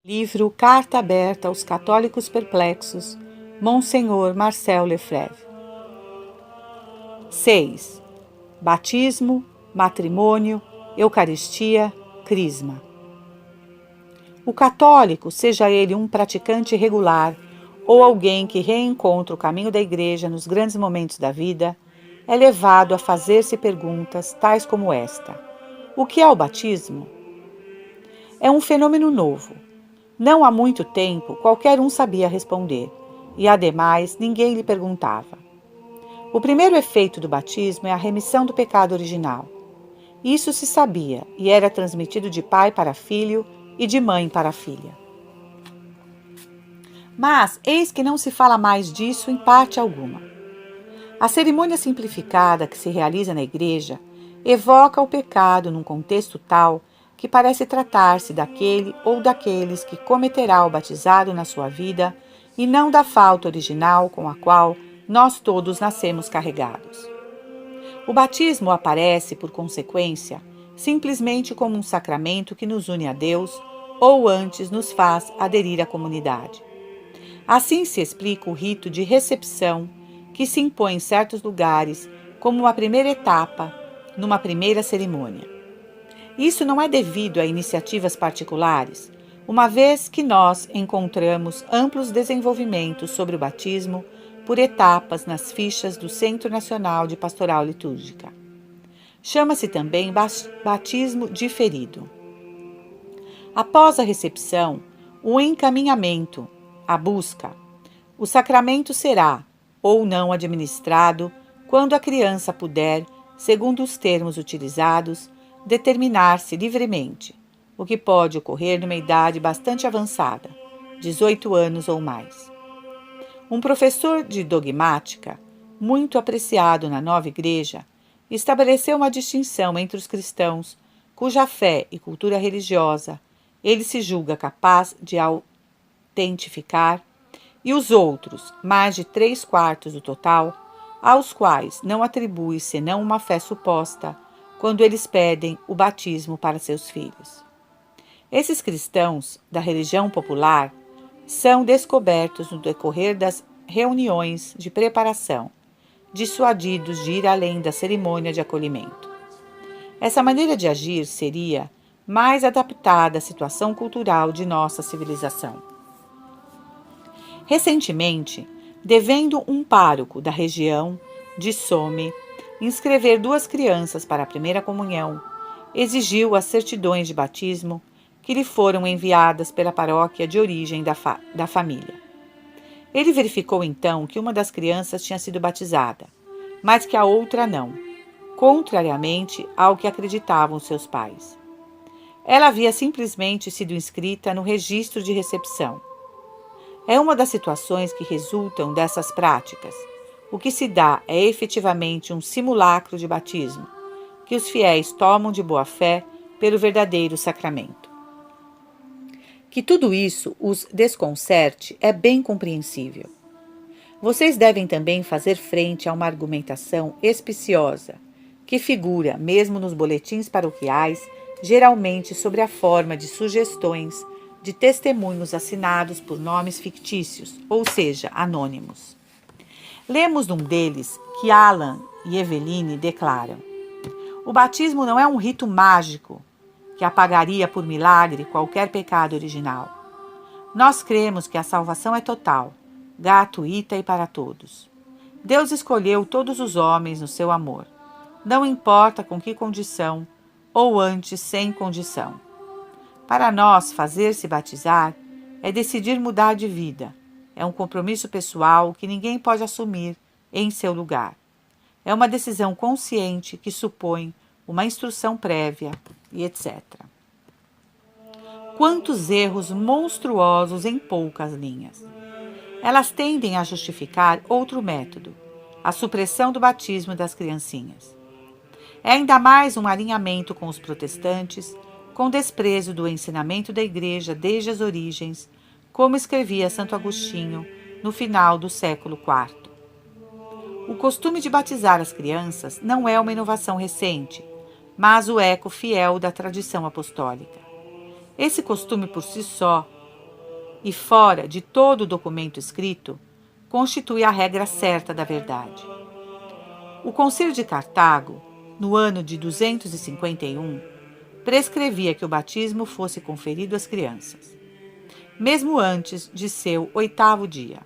Livro Carta Aberta aos Católicos Perplexos, Monsenhor Marcel Lefebvre. 6. Batismo, matrimônio, Eucaristia, Crisma. O católico, seja ele um praticante regular ou alguém que reencontra o caminho da Igreja nos grandes momentos da vida, é levado a fazer-se perguntas tais como esta: o que é o batismo? É um fenômeno novo. Não há muito tempo, qualquer um sabia responder, e, ademais, ninguém lhe perguntava. O primeiro efeito do batismo é a remissão do pecado original. Isso se sabia e era transmitido de pai para filho e de mãe para filha. Mas eis que não se fala mais disso em parte alguma. A cerimônia simplificada que se realiza na igreja evoca o pecado num contexto tal que parece tratar-se daquele ou daqueles que cometerá o batizado na sua vida e não da falta original com a qual nós todos nascemos carregados. O batismo aparece, por consequência, simplesmente como um sacramento que nos une a Deus ou antes nos faz aderir à comunidade. Assim se explica o rito de recepção que se impõe em certos lugares como uma primeira etapa numa primeira cerimônia. Isso não é devido a iniciativas particulares, uma vez que nós encontramos amplos desenvolvimentos sobre o batismo por etapas nas fichas do Centro Nacional de Pastoral Litúrgica. Chama-se também batismo diferido. Após a recepção, o encaminhamento, a busca. O sacramento será, ou não administrado, quando a criança puder, segundo os termos utilizados, determinar-se livremente, o que pode ocorrer numa idade bastante avançada, 18 anos ou mais. Um professor de dogmática, muito apreciado na nova igreja, estabeleceu uma distinção entre os cristãos, cuja fé e cultura religiosa ele se julga capaz de autentificar, e os outros, mais de 3/4 do total, aos quais não atribui senão uma fé suposta, quando eles pedem o batismo para seus filhos. Esses cristãos da religião popular são descobertos no decorrer das reuniões de preparação, dissuadidos de ir além da cerimônia de acolhimento. Essa maneira de agir seria mais adaptada à situação cultural de nossa civilização. Recentemente, devendo um pároco da região de Somme inscrever 2 crianças para a primeira comunhão, exigiu as certidões de batismo que lhe foram enviadas pela paróquia de origem da família. Ele verificou então que uma das crianças tinha sido batizada, mas que a outra não, contrariamente ao que acreditavam seus pais. Ela havia simplesmente sido inscrita no registro de recepção. É uma das situações que resultam dessas práticas. O que se dá é efetivamente um simulacro de batismo, que os fiéis tomam de boa fé pelo verdadeiro sacramento. Que tudo isso os desconcerte é bem compreensível. Vocês devem também fazer frente a uma argumentação espiciosa, que figura, mesmo nos boletins paroquiais, geralmente sobre a forma de sugestões de testemunhos assinados por nomes fictícios, ou seja, anônimos. Lemos num deles que Alan e Eveline declaram: o batismo não é um rito mágico que apagaria por milagre qualquer pecado original. Nós cremos que a salvação é total, gratuita e para todos. Deus escolheu todos os homens no seu amor, não importa com que condição, ou antes sem condição. Para nós, fazer-se batizar é decidir mudar de vida. É um compromisso pessoal que ninguém pode assumir em seu lugar. É uma decisão consciente que supõe uma instrução prévia e etc. Quantos erros monstruosos em poucas linhas! Elas tendem a justificar outro método, a supressão do batismo das criancinhas. É ainda mais um alinhamento com os protestantes, com desprezo do ensinamento da Igreja desde as origens, como escrevia Santo Agostinho no final do século IV. O costume de batizar as crianças não é uma inovação recente, mas o eco fiel da tradição apostólica. Esse costume por si só e fora de todo o documento escrito, constitui a regra certa da verdade. O Concílio de Cartago, no ano de 251, prescrevia que o batismo fosse conferido às crianças, mesmo antes de seu 8º dia.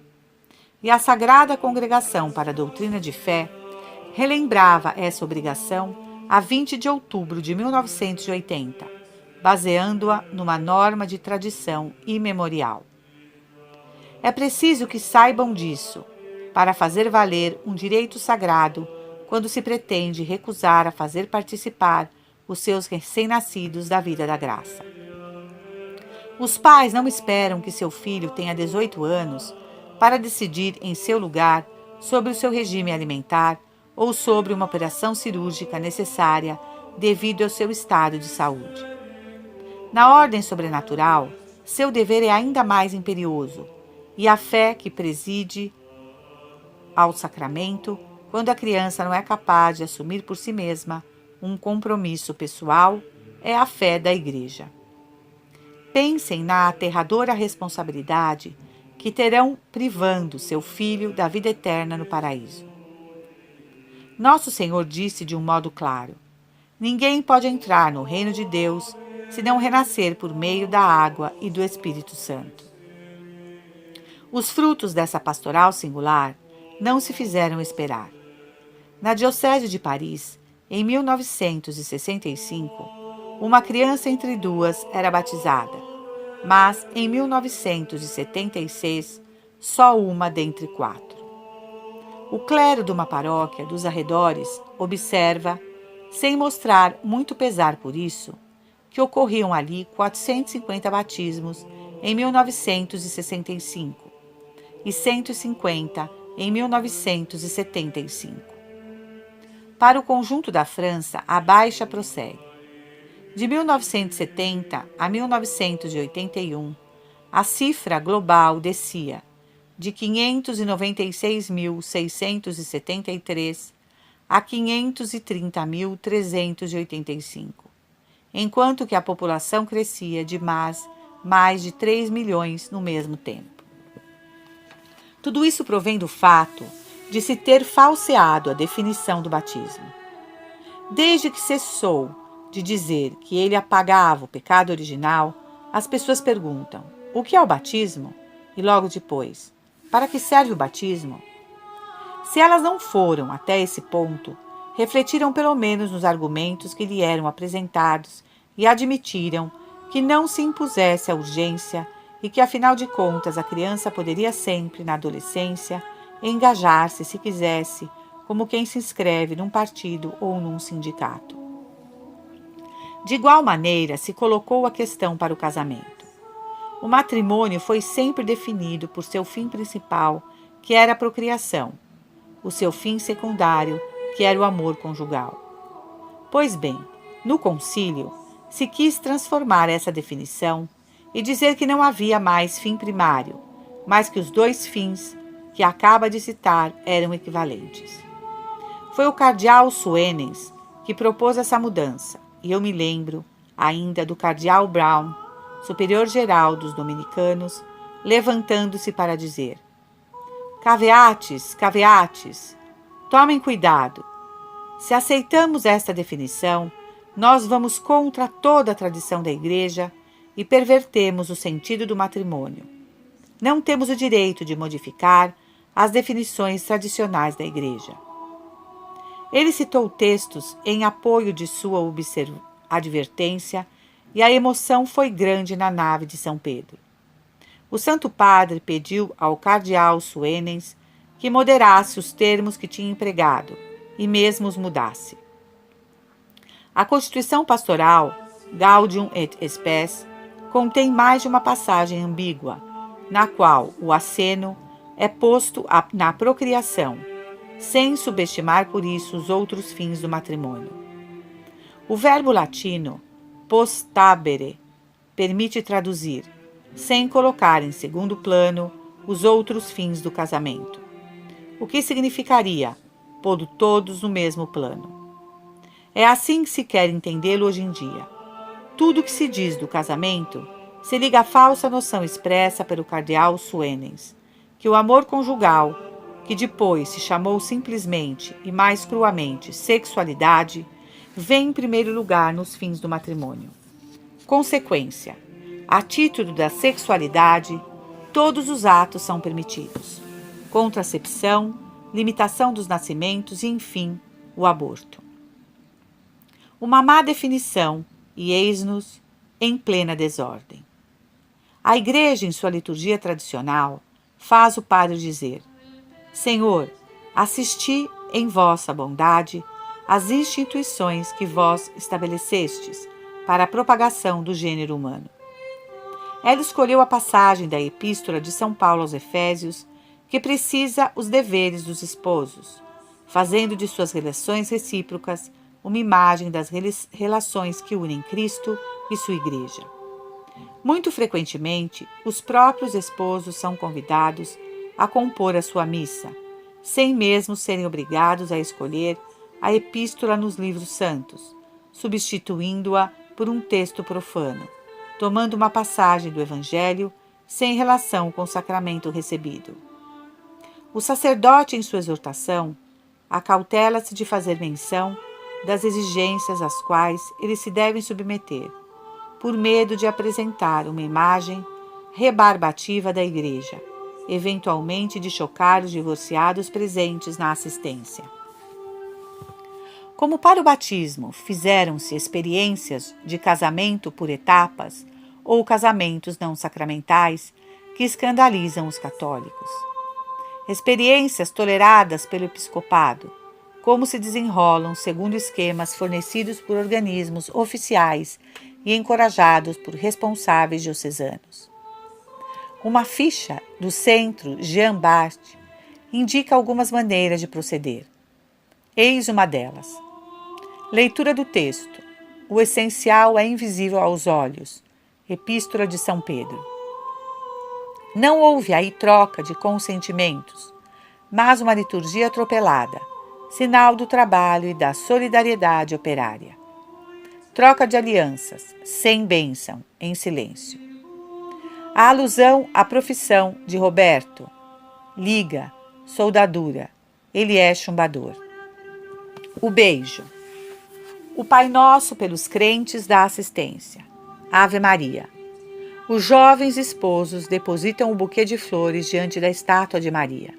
E a Sagrada Congregação para a Doutrina de Fé relembrava essa obrigação a 20 de outubro de 1980, baseando-a numa norma de tradição imemorial. É preciso que saibam disso, para fazer valer um direito sagrado quando se pretende recusar a fazer participar os seus recém-nascidos da vida da graça. Os pais não esperam que seu filho tenha 18 anos para decidir em seu lugar sobre o seu regime alimentar ou sobre uma operação cirúrgica necessária devido ao seu estado de saúde. Na ordem sobrenatural, seu dever é ainda mais imperioso, e a fé que preside ao sacramento, quando a criança não é capaz de assumir por si mesma um compromisso pessoal, é a fé da Igreja. Pensem na aterradora responsabilidade que terão privando seu filho da vida eterna no paraíso. Nosso Senhor disse de um modo claro: ninguém pode entrar no reino de Deus se não renascer por meio da água e do Espírito Santo. Os frutos dessa pastoral singular não se fizeram esperar. Na Diocese de Paris, em 1965, uma criança entre duas era batizada, mas em 1976, só uma dentre 4. O clero de uma paróquia dos arredores observa, sem mostrar muito pesar por isso, que ocorriam ali 450 batismos em 1965 e 150 em 1975. Para o conjunto da França, a baixa prossegue. De 1970 a 1981, a cifra global descia de 596.673 a 530.385, enquanto que a população crescia de mais de 3 milhões no mesmo tempo. Tudo isso provém do fato de se ter falseado a definição do batismo. Desde que cessou de dizer que ele apagava o pecado original, as pessoas perguntam: o que é o batismo? E logo depois: para que serve o batismo? Se elas não foram até esse ponto, refletiram pelo menos nos argumentos que lhe eram apresentados e admitiram que não se impusesse a urgência e que, afinal de contas, a criança poderia sempre, na adolescência, engajar-se, se quisesse, como quem se inscreve num partido ou num sindicato. De igual maneira, se colocou a questão para o casamento. O matrimônio foi sempre definido por seu fim principal, que era a procriação, o seu fim secundário, que era o amor conjugal. Pois bem, no concílio, se quis transformar essa definição e dizer que não havia mais fim primário, mas que os dois fins que acaba de citar eram equivalentes. Foi o cardeal Suenens que propôs essa mudança, e eu me lembro ainda do cardeal Brown, superior-geral dos dominicanos, levantando-se para dizer: caveates, caveates, tomem cuidado. Se aceitamos esta definição, nós vamos contra toda a tradição da Igreja e pervertemos o sentido do matrimônio. Não temos o direito de modificar as definições tradicionais da Igreja. Ele citou textos em apoio de sua advertência e a emoção foi grande na nave de São Pedro. O Santo Padre pediu ao cardeal Suenens que moderasse os termos que tinha empregado e mesmo os mudasse. A Constituição Pastoral, Gaudium et Spes, contém mais de uma passagem ambígua, na qual o aceno é posto na procriação, sem subestimar por isso os outros fins do matrimônio. O verbo latino postabere permite traduzir, sem colocar em segundo plano os outros fins do casamento, o que significaria pôr todos no mesmo plano. É assim que se quer entendê-lo hoje em dia. Tudo o que se diz do casamento se liga à falsa noção expressa pelo cardeal Suenens, que o amor conjugal, que depois se chamou simplesmente e mais cruamente sexualidade, vem em primeiro lugar nos fins do matrimônio. Consequência: a título da sexualidade, todos os atos são permitidos. Contracepção, limitação dos nascimentos e, enfim, o aborto. Uma má definição, e eis-nos em plena desordem. A Igreja, em sua liturgia tradicional, faz o padre dizer: Senhor, assisti em vossa bondade as instituições que vós estabelecestes para a propagação do gênero humano. Ela escolheu a passagem da Epístola de São Paulo aos Efésios, que precisa os deveres dos esposos, fazendo de suas relações recíprocas uma imagem das relações que unem Cristo e sua Igreja. Muito frequentemente, os próprios esposos são convidados a compor a sua missa, sem mesmo serem obrigados a escolher a epístola nos livros santos, substituindo-a por um texto profano, tomando uma passagem do Evangelho sem relação com o sacramento recebido. O sacerdote, em sua exortação, acautela-se de fazer menção das exigências às quais eles se devem submeter, por medo de apresentar uma imagem rebarbativa da Igreja, eventualmente de chocar os divorciados presentes na assistência. Como para o batismo fizeram-se experiências de casamento por etapas ou casamentos não sacramentais que escandalizam os católicos. Experiências toleradas pelo episcopado, como se desenrolam segundo esquemas fornecidos por organismos oficiais e encorajados por responsáveis diocesanos. Uma ficha do Centro Jean Bart indica algumas maneiras de proceder. Eis uma delas. Leitura do texto. O essencial é invisível aos olhos. Epístola de São Pedro. Não houve aí troca de consentimentos, mas uma liturgia atropelada, sinal do trabalho e da solidariedade operária. Troca de alianças, sem bênção, em silêncio. A alusão à profissão de Roberto: liga, soldadura, ele é chumbador. O beijo. O Pai Nosso pelos crentes da assistência. Ave Maria. Os jovens esposos depositam o buquê de flores diante da estátua de Maria.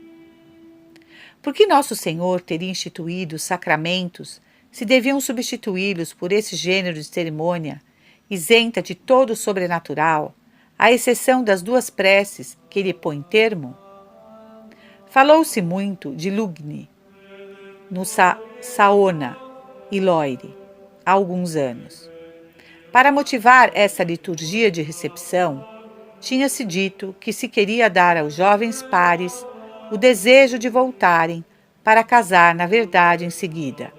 Por que Nosso Senhor teria instituído os sacramentos se deviam substituí-los por esse gênero de cerimônia, isenta de todo o sobrenatural, à exceção das duas preces que lhe põem termo? Falou-se muito de Lugni, no Saona e Loire, há alguns anos. Para motivar essa liturgia de recepção, tinha-se dito que se queria dar aos jovens pares o desejo de voltarem para casar na verdade em seguida.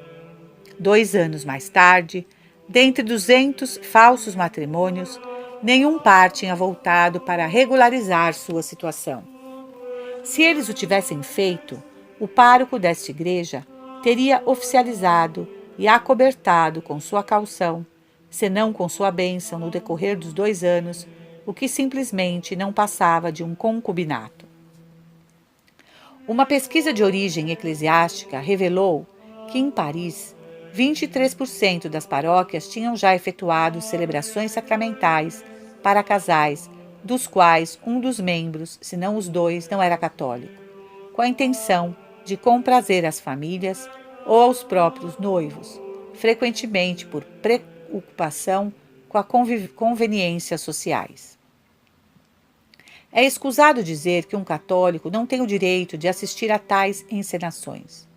2 anos mais tarde, dentre 200 falsos matrimônios, nenhum par tinha voltado para regularizar sua situação. Se eles o tivessem feito, o pároco desta igreja teria oficializado e acobertado com sua caução, senão com sua bênção no decorrer dos 2 anos, o que simplesmente não passava de um concubinato. Uma pesquisa de origem eclesiástica revelou que, em Paris, 23% das paróquias tinham já efetuado celebrações sacramentais para casais, dos quais um dos membros, se não os 2, não era católico, com a intenção de comprazer as famílias ou aos próprios noivos, frequentemente por preocupação com a conveniências sociais. É escusado dizer que um católico não tem o direito de assistir a tais encenações.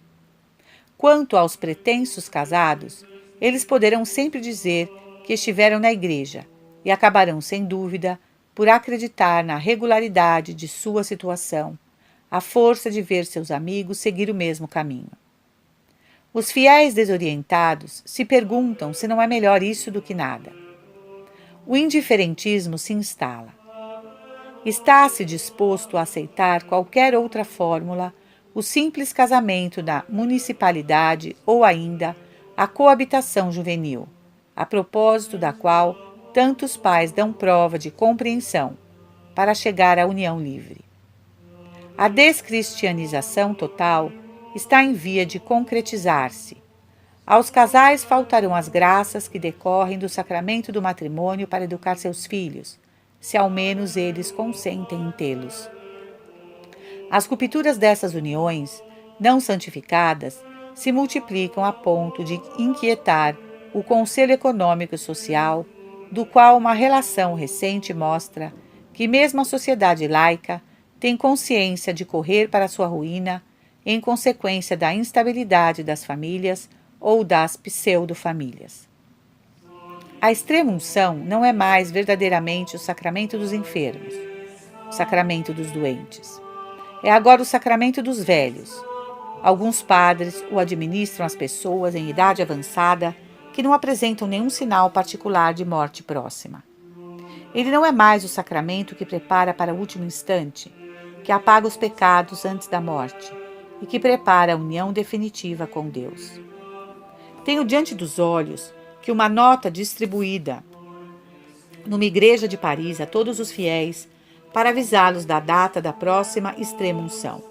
Quanto aos pretensos casados, eles poderão sempre dizer que estiveram na igreja e acabarão, sem dúvida, por acreditar na regularidade de sua situação, à força de ver seus amigos seguir o mesmo caminho. Os fiéis desorientados se perguntam se não é melhor isso do que nada. O indiferentismo se instala. Está-se disposto a aceitar qualquer outra fórmula, o simples casamento da municipalidade ou ainda a coabitação juvenil, a propósito da qual tantos pais dão prova de compreensão para chegar à união livre. A descristianização total está em via de concretizar-se. Aos casais faltarão as graças que decorrem do sacramento do matrimônio para educar seus filhos, se ao menos eles consentem em tê-los. As rupturas dessas uniões, não santificadas, se multiplicam a ponto de inquietar o Conselho Econômico e Social, do qual uma relação recente mostra que mesmo a sociedade laica tem consciência de correr para sua ruína em consequência da instabilidade das famílias ou das pseudo-famílias. A extrema-unção não é mais verdadeiramente o sacramento dos enfermos, o sacramento dos doentes. É agora o sacramento dos velhos. Alguns padres o administram às pessoas em idade avançada que não apresentam nenhum sinal particular de morte próxima. Ele não é mais o sacramento que prepara para o último instante, que apaga os pecados antes da morte e que prepara a união definitiva com Deus. Tenho diante dos olhos que uma nota distribuída numa igreja de Paris a todos os fiéis para avisá-los da data da próxima extrema-unção.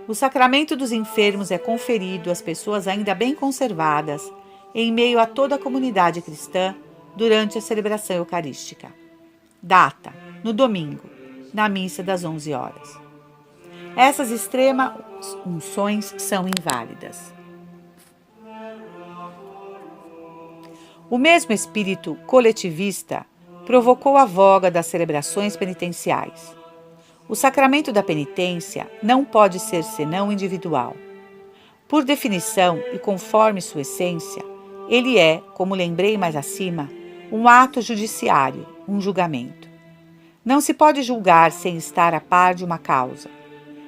O sacramento dos enfermos é conferido às pessoas ainda bem conservadas em meio a toda a comunidade cristã durante a celebração eucarística. Data: no domingo, na missa das 11 horas. Essas extremas unções são inválidas. O mesmo espírito coletivista provocou a voga das celebrações penitenciais. O sacramento da penitência não pode ser senão individual. Por definição e conforme sua essência, ele é, como lembrei mais acima, um ato judiciário, um julgamento. Não se pode julgar sem estar a par de uma causa.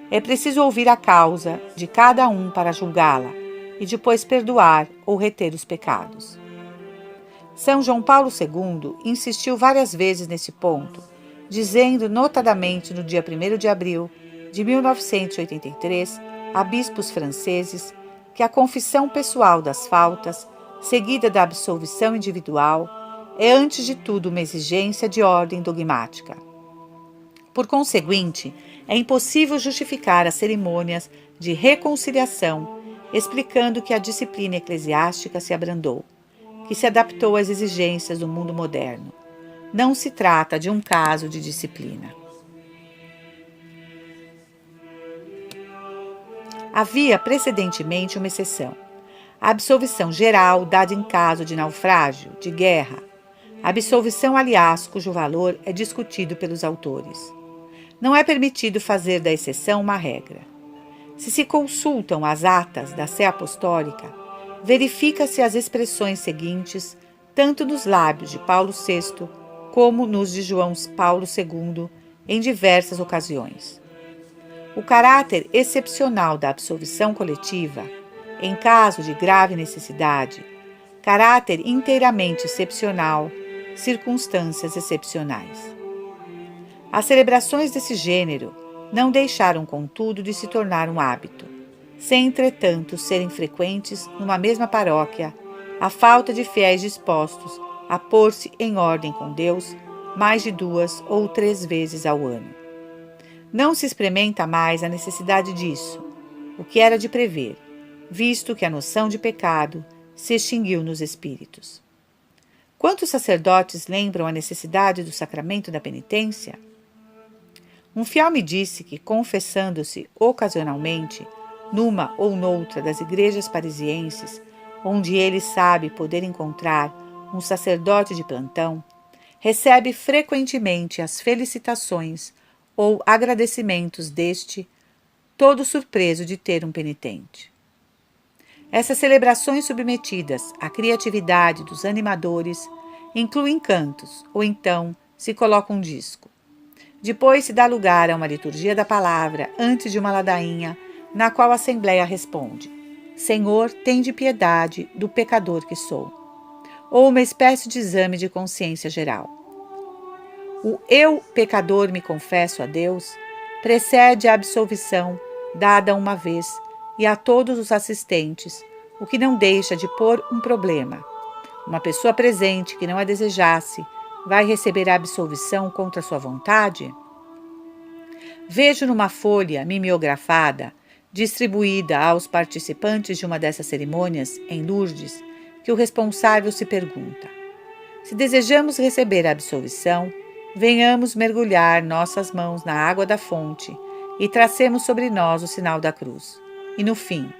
É preciso ouvir a causa de cada um para julgá-la e depois perdoar ou reter os pecados. São João Paulo II insistiu várias vezes nesse ponto, dizendo notadamente no dia 1º de abril de 1983 a bispos franceses que a confissão pessoal das faltas, seguida da absolvição individual, é antes de tudo uma exigência de ordem dogmática. Por conseguinte, é impossível justificar as cerimônias de reconciliação, explicando que a disciplina eclesiástica se abrandou, que se adaptou às exigências do mundo moderno. Não se trata de um caso de disciplina. Havia precedentemente uma exceção: a absolvição geral dada em caso de naufrágio, de guerra. A absolvição, aliás, cujo valor é discutido pelos autores. Não é permitido fazer da exceção uma regra. Se se consultam as atas da Sé Apostólica, verifica-se as expressões seguintes, tanto nos lábios de Paulo VI, como nos de João Paulo II, em diversas ocasiões. O caráter excepcional da absolvição coletiva, em caso de grave necessidade, caráter inteiramente excepcional, circunstâncias excepcionais. As celebrações desse gênero não deixaram, contudo, de se tornar um hábito, sem, entretanto, serem frequentes numa mesma paróquia, a falta de fiéis dispostos a pôr-se em ordem com Deus mais de 2 ou 3 vezes ao ano. Não se experimenta mais a necessidade disso, o que era de prever, visto que a noção de pecado se extinguiu nos espíritos. Quantos sacerdotes lembram a necessidade do sacramento da penitência? Um fiel me disse que, confessando-se ocasionalmente, numa ou noutra das igrejas parisienses, onde ele sabe poder encontrar um sacerdote de plantão, recebe frequentemente as felicitações ou agradecimentos deste, todo surpreso de ter um penitente. Essas celebrações submetidas à criatividade dos animadores incluem cantos, ou então se coloca um disco. Depois se dá lugar a uma liturgia da palavra antes de uma ladainha, na qual a Assembleia responde: Senhor, tende piedade do pecador que sou. Ou uma espécie de exame de consciência geral. O eu, pecador, me confesso a Deus, precede a absolvição dada uma vez e a todos os assistentes, o que não deixa de pôr um problema. Uma pessoa presente que não a desejasse vai receber a absolvição contra sua vontade? Vejo numa folha mimeografada, distribuída aos participantes de uma dessas cerimônias em Lourdes, que o responsável se pergunta: se desejamos receber a absolvição, venhamos mergulhar nossas mãos na água da fonte e tracemos sobre nós o sinal da cruz. E no fim,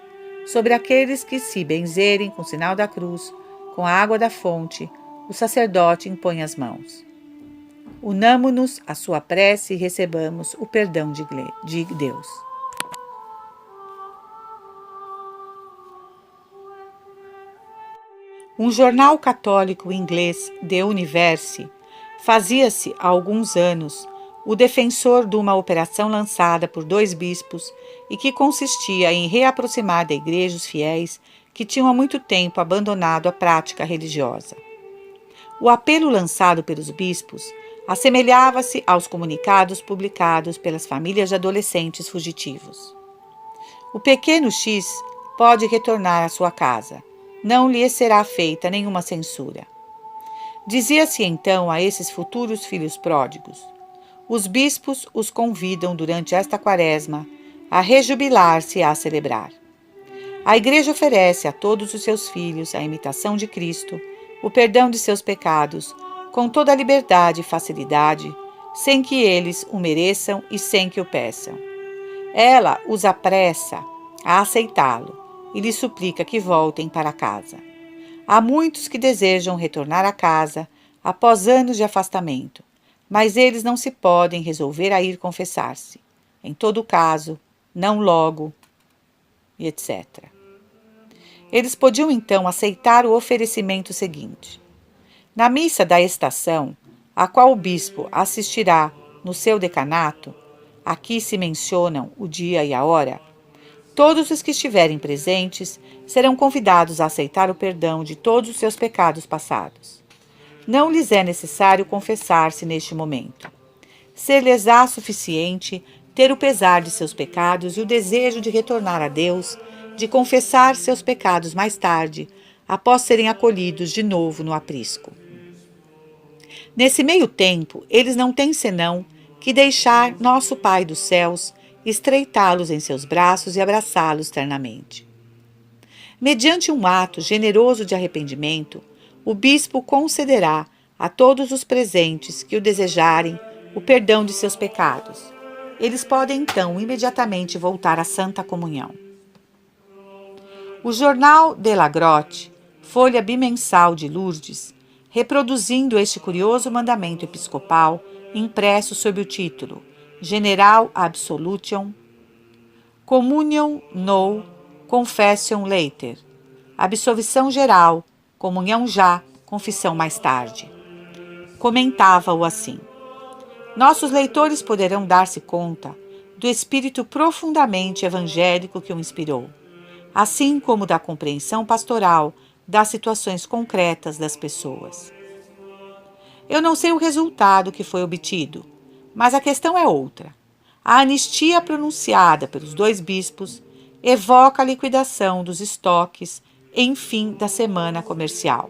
sobre aqueles que se benzerem com o sinal da cruz, com a água da fonte, o sacerdote impõe as mãos. Unamo-nos à sua prece e recebamos o perdão de Deus. Um jornal católico inglês, The Universe, fazia-se há alguns anos o defensor de uma operação lançada por 2 bispos e que consistia em reaproximar da igreja os fiéis que tinham há muito tempo abandonado a prática religiosa. O apelo lançado pelos bispos assemelhava-se aos comunicados publicados pelas famílias de adolescentes fugitivos. O pequeno X pode retornar à sua casa. Não lhe será feita nenhuma censura. Dizia-se então a esses futuros filhos pródigos: os bispos os convidam durante esta quaresma a rejubilar-se e a celebrar. A Igreja oferece a todos os seus filhos a imitação de Cristo, o perdão de seus pecados, com toda a liberdade e facilidade, sem que eles o mereçam e sem que o peçam. Ela os apressa a aceitá-lo e lhes suplica que voltem para casa. Há muitos que desejam retornar a casa após anos de afastamento, mas eles não se podem resolver a ir confessar-se. Em todo caso, não logo, e etc. Eles podiam então aceitar o oferecimento seguinte. Na missa da estação, a qual o bispo assistirá no seu decanato, aqui se mencionam o dia e a hora, todos os que estiverem presentes serão convidados a aceitar o perdão de todos os seus pecados passados. Não lhes é necessário confessar-se neste momento. Ser-lhes-á suficiente ter o pesar de seus pecados e o desejo de retornar a Deus, de confessar seus pecados mais tarde, após serem acolhidos de novo no aprisco. Nesse meio tempo, eles não têm senão que deixar nosso Pai dos céus estreitá-los em seus braços e abraçá-los ternamente. Mediante um ato generoso de arrependimento, o bispo concederá a todos os presentes que o desejarem o perdão de seus pecados. Eles podem então imediatamente voltar à Santa Comunhão. O jornal de la Grotte, folha bimensal de Lourdes, reproduzindo este curioso mandamento episcopal, impresso sob o título General Absolution, Communion no Confession Later, absolvição geral, comunhão já, confissão mais tarde. Comentava-o assim: nossos leitores poderão dar-se conta do espírito profundamente evangélico que o inspirou, assim como da compreensão pastoral das situações concretas das pessoas. Eu não sei o resultado que foi obtido, mas a questão é outra. A anistia pronunciada pelos 2 bispos evoca a liquidação dos estoques em fim da semana comercial.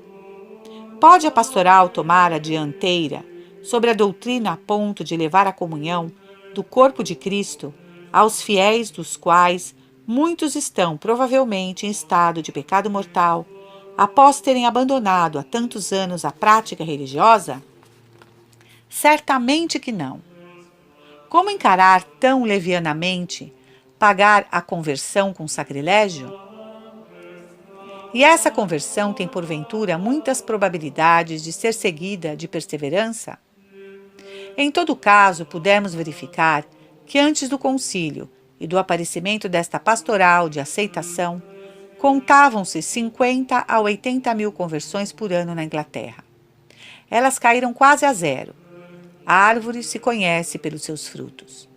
Pode a pastoral tomar a dianteira sobre a doutrina a ponto de levar a comunhão do corpo de Cristo aos fiéis dos quais muitos estão provavelmente em estado de pecado mortal após terem abandonado há tantos anos a prática religiosa? Certamente que não. Como encarar tão levianamente pagar a conversão com sacrilégio? E essa conversão tem, porventura, muitas probabilidades de ser seguida de perseverança? Em todo caso, pudemos verificar que antes do concílio e do aparecimento desta pastoral de aceitação, contavam-se 50 a 80 mil conversões por ano na Inglaterra. Elas caíram quase a zero. A árvore se conhece pelos seus frutos.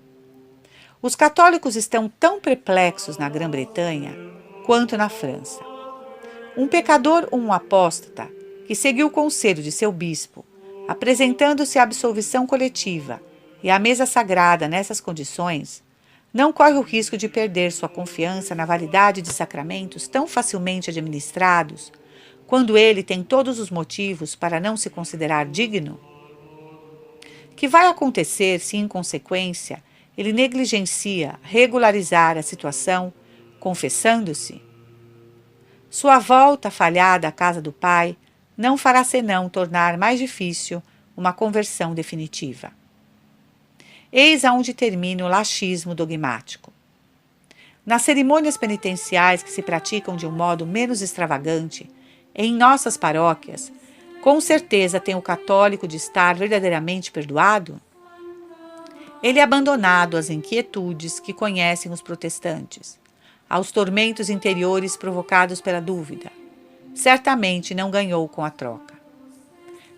Os católicos estão tão perplexos na Grã-Bretanha quanto na França. Um pecador ou um apóstata que seguiu o conselho de seu bispo, apresentando-se à absolvição coletiva e à mesa sagrada nessas condições, não corre o risco de perder sua confiança na validade de sacramentos tão facilmente administrados, quando ele tem todos os motivos para não se considerar digno? Que vai acontecer se, em consequência, ele negligencia regularizar a situação, confessando-se? Sua volta falhada à casa do Pai não fará senão tornar mais difícil uma conversão definitiva. Eis aonde termina o laxismo dogmático. Nas cerimônias penitenciais que se praticam de um modo menos extravagante, em nossas paróquias, com certeza tem o católico de estar verdadeiramente perdoado? Ele é abandonado às inquietudes que conhecem os protestantes, aos tormentos interiores provocados pela dúvida. Certamente não ganhou com a troca.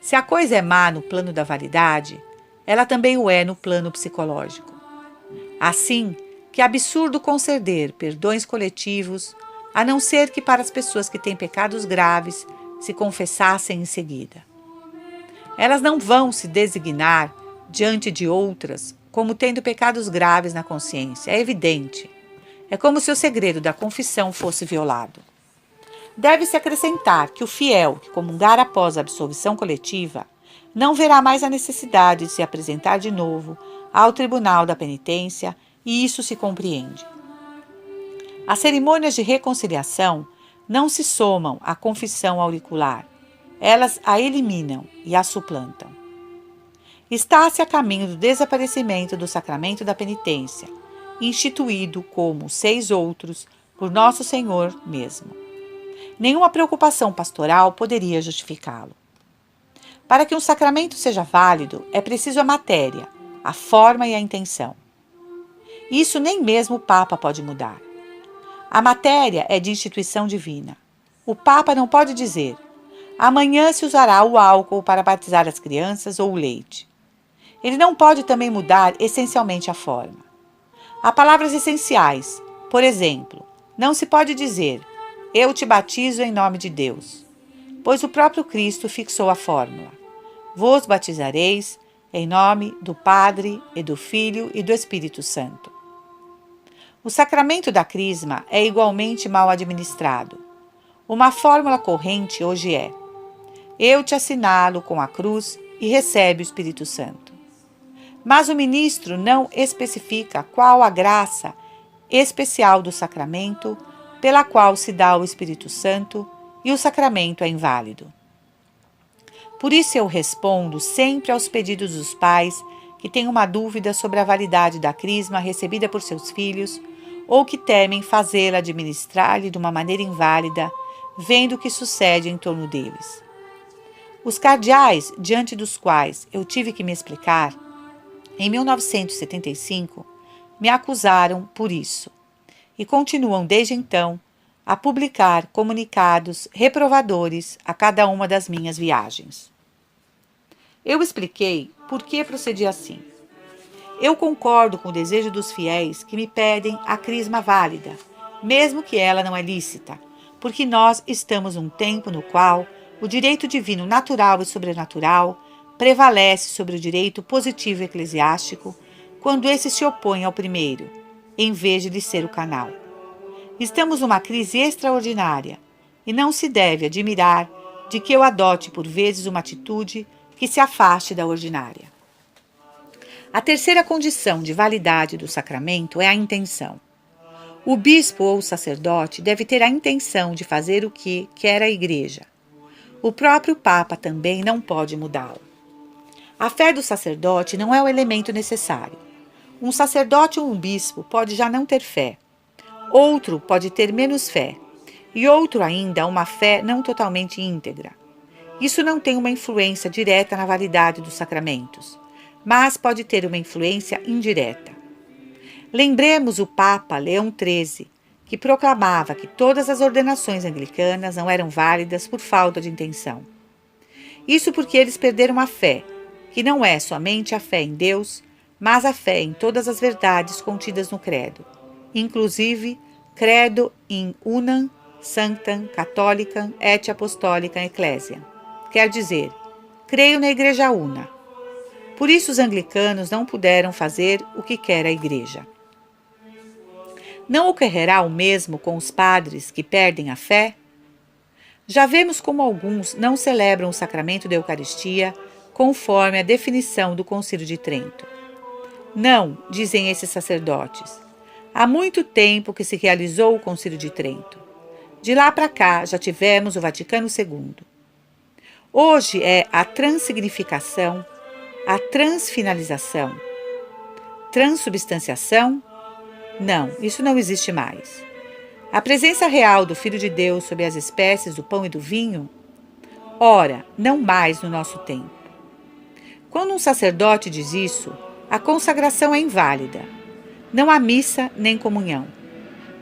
Se a coisa é má no plano da validade, ela também o é no plano psicológico. Assim, que absurdo conceder perdões coletivos, a não ser que para as pessoas que têm pecados graves se confessassem em seguida. Elas não vão se designar diante de outras como tendo pecados graves na consciência, é evidente. É como se o segredo da confissão fosse violado. Deve-se acrescentar que o fiel que comungar após a absolvição coletiva não verá mais a necessidade de se apresentar de novo ao tribunal da penitência, e isso se compreende. As cerimônias de reconciliação não se somam à confissão auricular, elas a eliminam e a suplantam. Está-se a caminho do desaparecimento do sacramento da penitência, instituído como 6 outros por Nosso Senhor mesmo. Nenhuma preocupação pastoral poderia justificá-lo. Para que um sacramento seja válido, é preciso a matéria, a forma e a intenção. Isso nem mesmo o Papa pode mudar. A matéria é de instituição divina. O Papa não pode dizer: amanhã se usará o álcool para batizar as crianças ou o leite. Ele não pode também mudar essencialmente a forma. Há palavras essenciais. Por exemplo, não se pode dizer: eu te batizo em nome de Deus, pois o próprio Cristo fixou a fórmula: vos batizareis em nome do Padre e do Filho e do Espírito Santo. O sacramento da crisma é igualmente mal administrado. Uma fórmula corrente hoje é: eu te assinalo com a cruz e recebe o Espírito Santo. Mas o ministro não especifica qual a graça especial do sacramento pela qual se dá o Espírito Santo, e o sacramento é inválido. Por isso eu respondo sempre aos pedidos dos pais que têm uma dúvida sobre a validade da crisma recebida por seus filhos ou que temem fazê-la administrar-lhe de uma maneira inválida, vendo o que sucede em torno deles. Os cardeais, diante dos quais eu tive que me explicar, em 1975, me acusaram por isso e continuam desde então a publicar comunicados reprovadores a cada uma das minhas viagens. Eu expliquei por que procedi assim. Eu concordo com o desejo dos fiéis que me pedem a crisma válida, mesmo que ela não é lícita, porque nós estamos num tempo no qual o direito divino natural e sobrenatural prevalece sobre o direito positivo eclesiástico quando esse se opõe ao primeiro, em vez de lhe ser o canal. Estamos numa crise extraordinária e não se deve admirar de que eu adote por vezes uma atitude que se afaste da ordinária. A terceira condição de validade do sacramento é a intenção. O bispo ou o sacerdote deve ter a intenção de fazer o que quer a Igreja. O próprio Papa também não pode mudá-lo. A fé do sacerdote não é o elemento necessário. Um sacerdote ou um bispo pode já não ter fé. Outro pode ter menos fé. E outro ainda uma fé não totalmente íntegra. Isso não tem uma influência direta na validade dos sacramentos, mas pode ter uma influência indireta. Lembremos o Papa Leão XIII, que proclamava que todas as ordenações anglicanas não eram válidas por falta de intenção. Isso porque eles perderam a fé, que não é somente a fé em Deus, mas a fé em todas as verdades contidas no credo, inclusive credo in unam sanctam catholicam et apostolicam ecclesiam. Quer dizer, creio na Igreja Una. Por isso os anglicanos não puderam fazer o que quer a Igreja. Não ocorrerá o mesmo com os padres que perdem a fé? Já vemos como alguns não celebram o sacramento da Eucaristia conforme a definição do Concílio de Trento. Não, dizem esses sacerdotes. Há muito tempo que se realizou o Concílio de Trento. De lá para cá já tivemos o Vaticano II. Hoje é a transsignificação, a transfinalização. Transubstanciação? Não, isso não existe mais. A presença real do Filho de Deus sobre as espécies do pão e do vinho? Ora, não mais no nosso tempo. Quando um sacerdote diz isso, a consagração é inválida. Não há missa nem comunhão,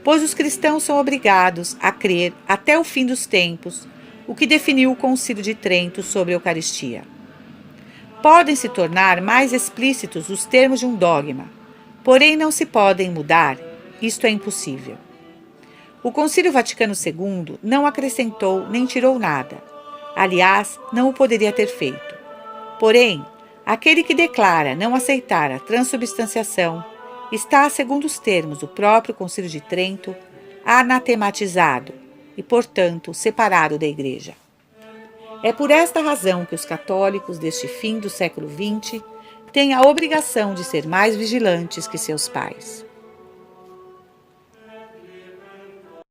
pois os cristãos são obrigados a crer até o fim dos tempos o que definiu o Concílio de Trento sobre a Eucaristia. Podem se tornar mais explícitos os termos de um dogma, porém não se podem mudar, isto é impossível. O Concílio Vaticano II não acrescentou nem tirou nada, aliás, não o poderia ter feito. Porém, aquele que declara não aceitar a transubstanciação está, segundo os termos do próprio Concílio de Trento, anatematizado e, portanto, separado da Igreja. É por esta razão que os católicos deste fim do século XX têm a obrigação de ser mais vigilantes que seus pais.